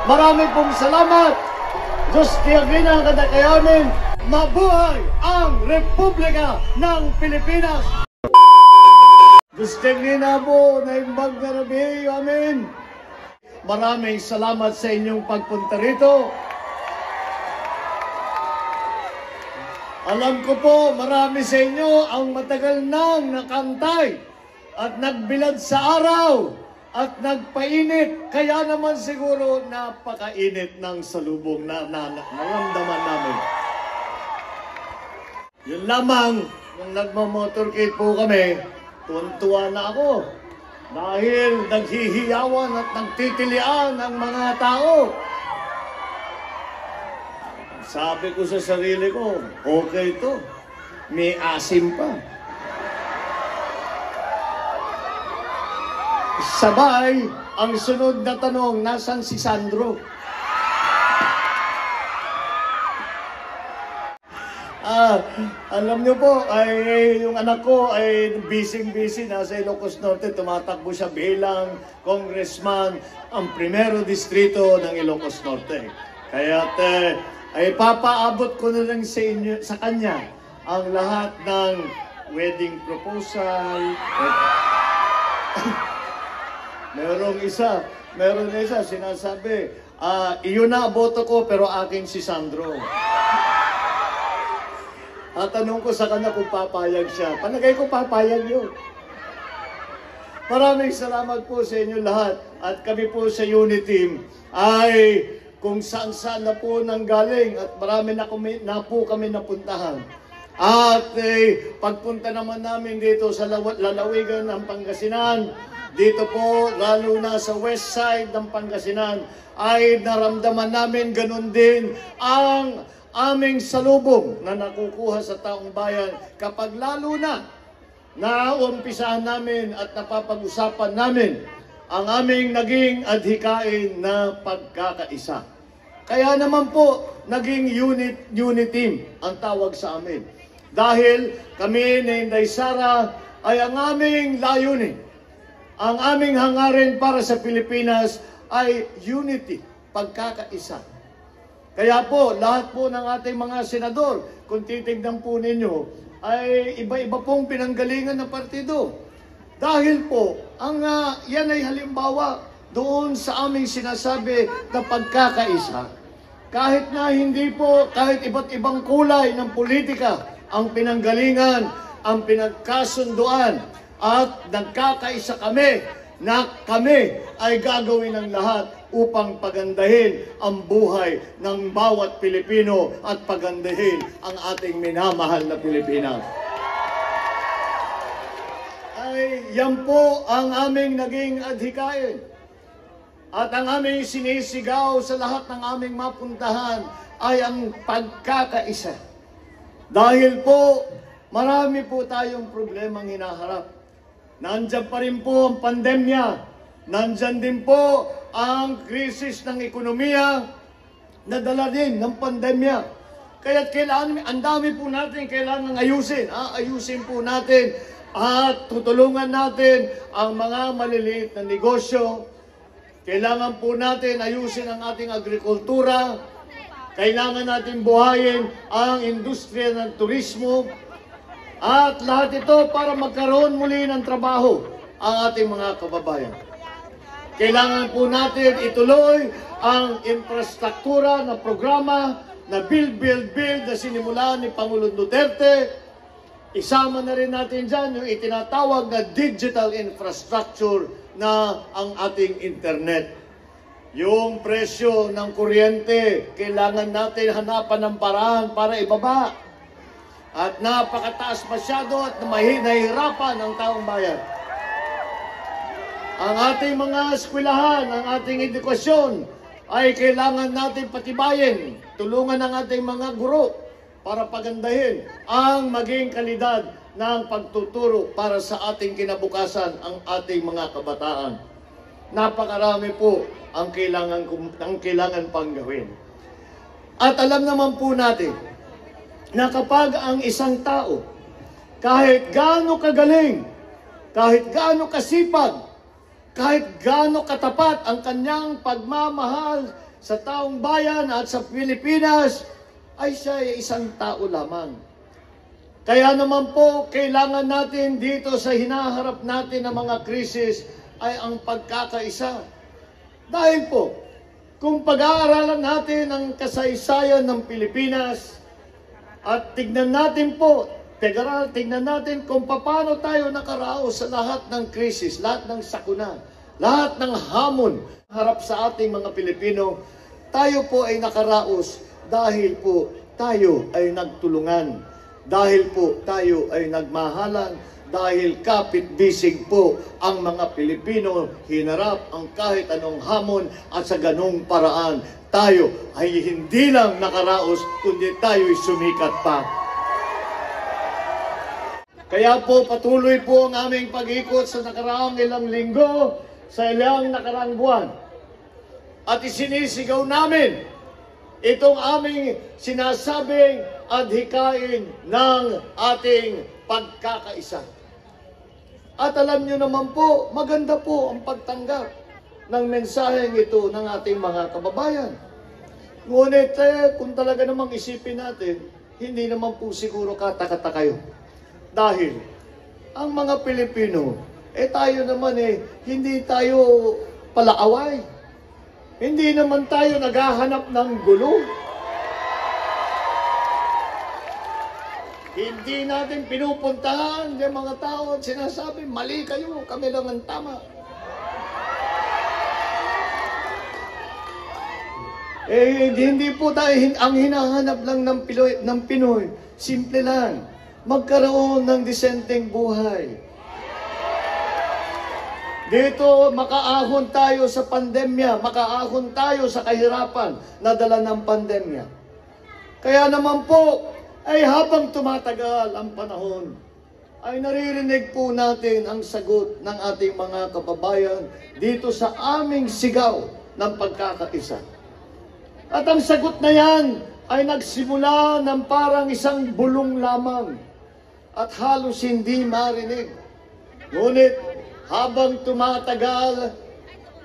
Maraming pong salamat. Diyos tiyagin ang kadakayanin. Mabuhay ang Republika ng Pilipinas. Diyos tiyagin na po na imbag na rabi. Amen. Maraming salamat sa inyong pagpunta rito. Alam ko po, marami sa inyo ang matagal nang nakantay at nagbilad sa araw at nagpainit. Kaya naman siguro napakainit ng salubong na naramdaman namin. Yun lamang, nung nagmamotorcade po kami, tuwan-tuwa na ako. Dahil naghihiyawan at nagtitilian ang mga tao. Sabi ko sa sarili ko, okay to. May asim pa. Sabay, ang sunod na tanong, nasan si Sandro? Alam niyo po, ay yung anak ko ay busy nasa Ilocos Norte. Tumatakbo siya bilang congressman, ang primero distrito ng Ilocos Norte. Kaya ay papaabot ko na lang sa inyo, sa kanya ang lahat ng wedding proposal. Meron na isa sinasabi, iyon na boto ko pero aking si Sandro. At tanong ko sa kanya kung papayag siya. Panagay ko papayag yun. Maraming salamat po sa inyo lahat. At kami po sa Uniteam ay kung saan-saan na po nanggaling at marami na po kami napuntahan. At pagpunta naman namin dito sa lalawigan ng Pangasinan, dito po lalo na sa west side ng Pangasinan, ay naramdaman namin ganun din ang aming salubong na nakukuha sa taong bayan kapag lalo na naumpisahan namin at napapag-usapan namin ang aming naging adhikain na pagkakaisa. Kaya naman po, naging unit team ang tawag sa amin. Dahil kami ni Inday Sara ay ang aming layunin. Ang aming hangarin para sa Pilipinas ay unity, pagkakaisa. Kaya po, lahat po ng ating mga senador, kung titignan po ninyo, ay iba-iba pong pinanggalingan ng partido. Dahil po, yan ay halimbawa doon sa aming sinasabi na pagkakaisa. Kahit na hindi po, kahit iba't ibang kulay ng politika ang pinanggalingan, ang pinagkasunduan, at nagkakaisa kami na kami ay gagawin ng lahat upang pagandahin ang buhay ng bawat Pilipino at pagandahin ang ating minamahal na Pilipinas. Ay, yan po ang aming naging adhikain. At ang aming sinisigaw sa lahat ng aming mapuntahan ay ang pagkakaisa. Dahil po, marami po tayong problemang hinaharap. Nandyan pa rin po ang pandemya. Nandyan din po ang krisis ng ekonomiya na dala din ng pandemya. Kaya kailangan, ang dami po natin kailangan ayusin. Ayusin po natin at tutulungan natin ang mga maliliit na negosyo. Kailangan po natin ayusin ang ating agrikultura. Kailangan natin buhayin ang industriya ng turismo. At lahat ito para magkaroon muli ng trabaho ang ating mga kababayan. Kailangan po natin ituloy ang infrastruktura na programa na Build na sinimulan ni Pangulong Duterte. Isama na rin natin dyan yung itinatawag na digital infrastructure na ang ating internet. Yung presyo ng kuryente, kailangan natin hanapan ng paraan para ibaba. At napakataas masyado at nahihirapan ang taong bayan. Ang ating mga eskwelahan, ang ating edukasyon ay kailangan natin patibayin. Tulungan ang ating mga guro para pagandahin ang maging kalidad ng pagtuturo para sa ating kinabukasan, ang ating mga kabataan. Napakarami po ang kailangan pang gawin. At alam naman po natin na kapag ang isang tao, kahit gaano kagaling, kahit gaano kasipag, kahit gaano katapat ang kanyang pagmamahal sa taong bayan at sa Pilipinas ay siya ay isang tao lamang. Kaya naman po, kailangan natin dito sa hinaharap natin ng mga krisis ay ang pagkakaisa. Dahil po, kung pag-aaralan natin ang kasaysayan ng Pilipinas at tignan natin po, tignan natin kung paano tayo nakaraos sa lahat ng krisis, lahat ng sakuna, lahat ng hamon harap sa ating mga Pilipino, tayo po ay nakaraos dahil po tayo ay nagtulungan. Dahil po tayo ay nagmahalan, dahil kapit-bisig po ang mga Pilipino hinarap ang kahit anong hamon at sa ganong paraan tayo ay hindi lang nakaraos kundi tayo ay sumikat pa. Kaya po patuloy po ang aming pag-ikot sa nakaraang ilang linggo, sa ilang nakaraang buwan. At isinisigaw namin itong aming sinasabing adhikain ng ating pagkakaisa. At alam nyo naman po, maganda po ang pagtanggap ng mensaheng ito ng ating mga kababayan. Ngunit kung talaga namang isipin natin, hindi naman po siguro katakata kayo. Dahil ang mga Pilipino, tayo naman hindi tayo palaaway. Hindi naman tayo naghahanap ng gulo. Hindi natin pinupuntahan yung mga tao at sinasabi, mali kayo, kami lang ang tama. Hindi po tayo, ang hinahanap lang ng Pinoy, simple lang, magkaroon ng disenteng buhay. Dito, makaahon tayo sa pandemya, makaahon tayo sa kahirapan na dala ng pandemya. Kaya naman po, ay habang tumatagal ang panahon, ay naririnig po natin ang sagot ng ating mga kababayan dito sa aming sigaw ng pagkakaisa. At ang sagot na yan ay nagsimula ng parang isang bulong lamang at halos hindi marinig. Ngunit habang tumatagal,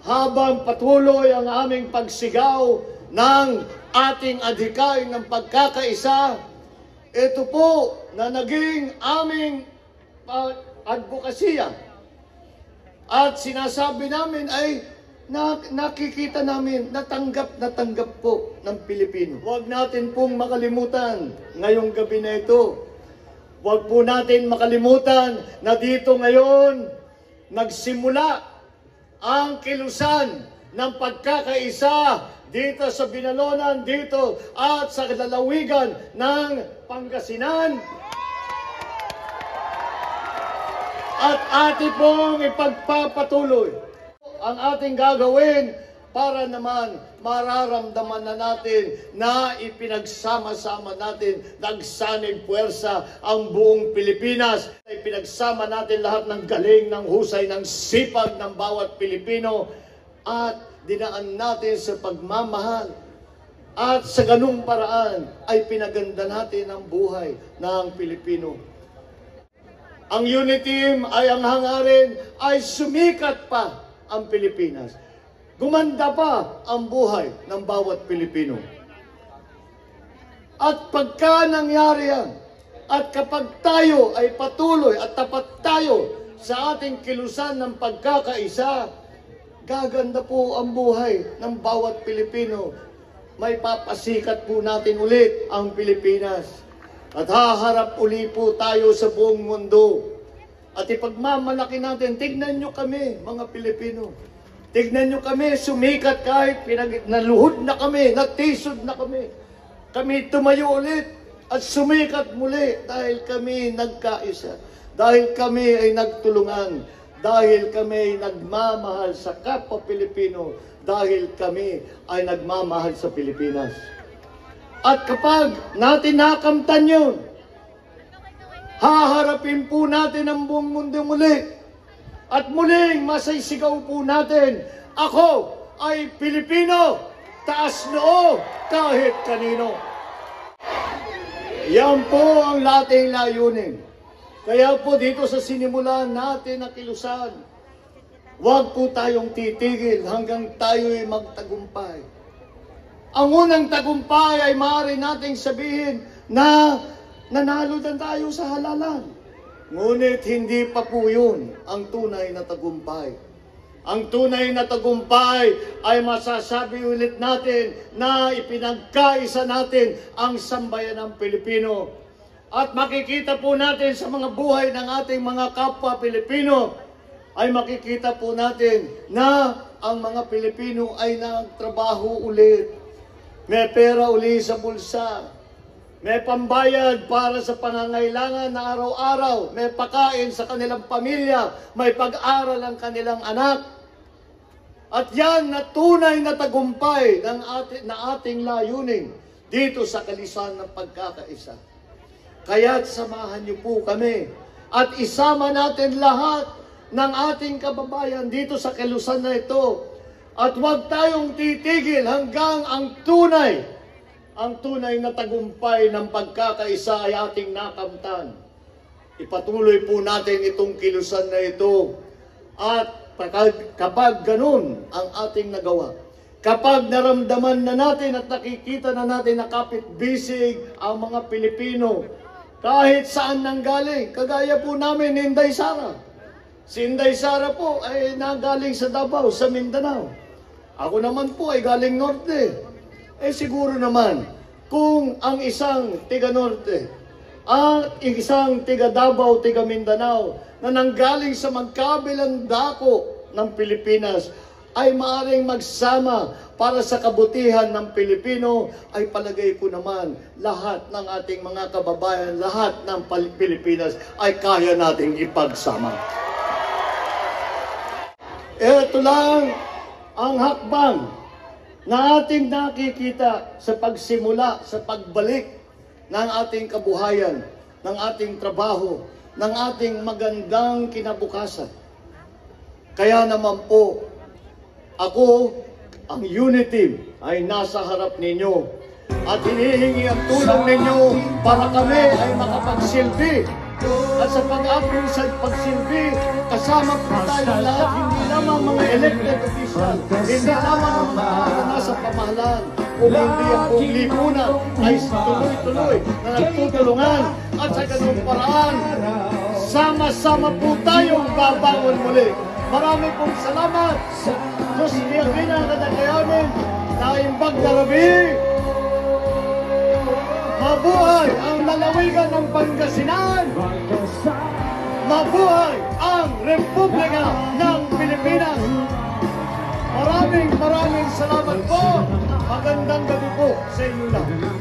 habang patuloy ang aming pagsigaw ng ating adhikain ng pagkakaisa, ito po na naging aming advokasya. At sinasabi namin ay nakikita namin, natanggap po ng Pilipino. Huwag natin pong makalimutan ngayong gabi na ito. Huwag po natin makalimutan na dito ngayon nagsimula ang kilusan ng pagkakaisa dito sa Binalonan, dito at sa lalawigan ng Pangasinan. At ating pong ipagpapatuloy ang ating gagawin para naman mararamdaman na natin na ipinagsama-sama natin, nagsanib puwersa ang buong Pilipinas. Ipinagsama natin lahat ng galing, ng husay, ng sipag ng bawat Pilipino at dinaan natin sa pagmamahal. At sa ganung paraan ay pinaganda natin ang buhay ng Pilipino. Ang unity team ay ang hangarin ay sumikat pa ang Pilipinas. Gumanda pa ang buhay ng bawat Pilipino. At pagka nangyari yan, at kapag tayo ay patuloy at tapat tayo sa ating kilusan ng pagkakaisa, gaganda po ang buhay ng bawat Pilipino. May papasikat po natin ulit ang Pilipinas. At haharap uli po tayo sa buong mundo. At ipagmamalaki natin, tignan nyo kami, mga Pilipino. Tignan nyo kami, sumikat kahit naluhod na kami, natisod na kami. Kami tumayo ulit at sumikat muli dahil kami nagkaisa. Dahil kami ay nagtulungan. Dahil kami ay nagmamahal sa kapwa Pilipino. Dahil kami ay nagmamahal sa Pilipinas. At kapag natin nakamtan yun, haharapin po natin ang buong mundo muli. At muling masaysigaw po natin, ako ay Pilipino, taas noo kahit kanino. Yan po ang ating layunin. Kaya po dito sa sinimulan natin na kilusan, huwag po tayong titigil hanggang tayo'y magtagumpay. Ang unang tagumpay ay maaari nating sabihin na nanalo na tayo sa halalan. Ngunit hindi pa po yun ang tunay na tagumpay. Ang tunay na tagumpay ay masasabi ulit natin na ipinagkaisa natin ang sambayan ng Pilipino. At makikita po natin sa mga buhay ng ating mga kapwa Pilipino, ay makikita po natin na ang mga Pilipino ay nagtrabaho ulit. May pera uli sa bulsa. May pambayad para sa pangangailangan na araw-araw. May pakain sa kanilang pamilya. May pag-aral ang kanilang anak. At yan na tunay na tagumpay na ating layunin dito sa kalisan ng pagkakaisa. Kaya't samahan niyo po kami at isama natin lahat ng ating kababayan dito sa kilusan na ito. At huwag tayong titigil hanggang ang tunay na tagumpay ng pagkakaisa ay ating nakamtan. Ipatuloy po natin itong kilusan na ito. At kapag ganun ang ating nagawa, kapag naramdaman na natin at nakikita na natin na kapit-bisig ang mga Pilipino, kahit saan nanggaling, kagaya po namin ni Inday Sara. Si Inday Sara po ay nanggaling sa Davao, sa Mindanao. Ako naman po ay galing Norte. Siguro naman, kung ang isang tiga Norte, ang isang tiga Davao, tiga Mindanao, na nanggaling sa magkabilang dako ng Pilipinas, ay maaaring magsama para sa kabutihan ng Pilipino, ay palagay ko naman, lahat ng ating mga kababayan, lahat ng Pilipinas, ay kaya nating ipagsama. Ito lang ang hakbang na ating nakikita sa pagsimula, sa pagbalik ng ating kabuhayan, ng ating trabaho, ng ating magandang kinabukasan. Kaya naman po, ako, ang Unity, ay nasa harap ninyo at hinihingi ang tulong ninyo para kami ay makapagsilbi. At sa pag-apoy sa pagsilbi, kasama po tayo lahat, hindi lamang mga elected official, hindi lamang mga nasa pamahalaan, kung hindi ang buong lipunan ay tuloy-tuloy na nagtutulungan. At sa ganung paraan, sama-sama po tayong babangon muli. Marami pong salamat. Diyos niyagin ang kadagayanin na imbag na rabi. Mabuhay ang lalawigan ng Pangasinan! Mabuhay ang Republika ng Pilipinas! Maraming salamat po! Magandang gabi po sa inyo lahat!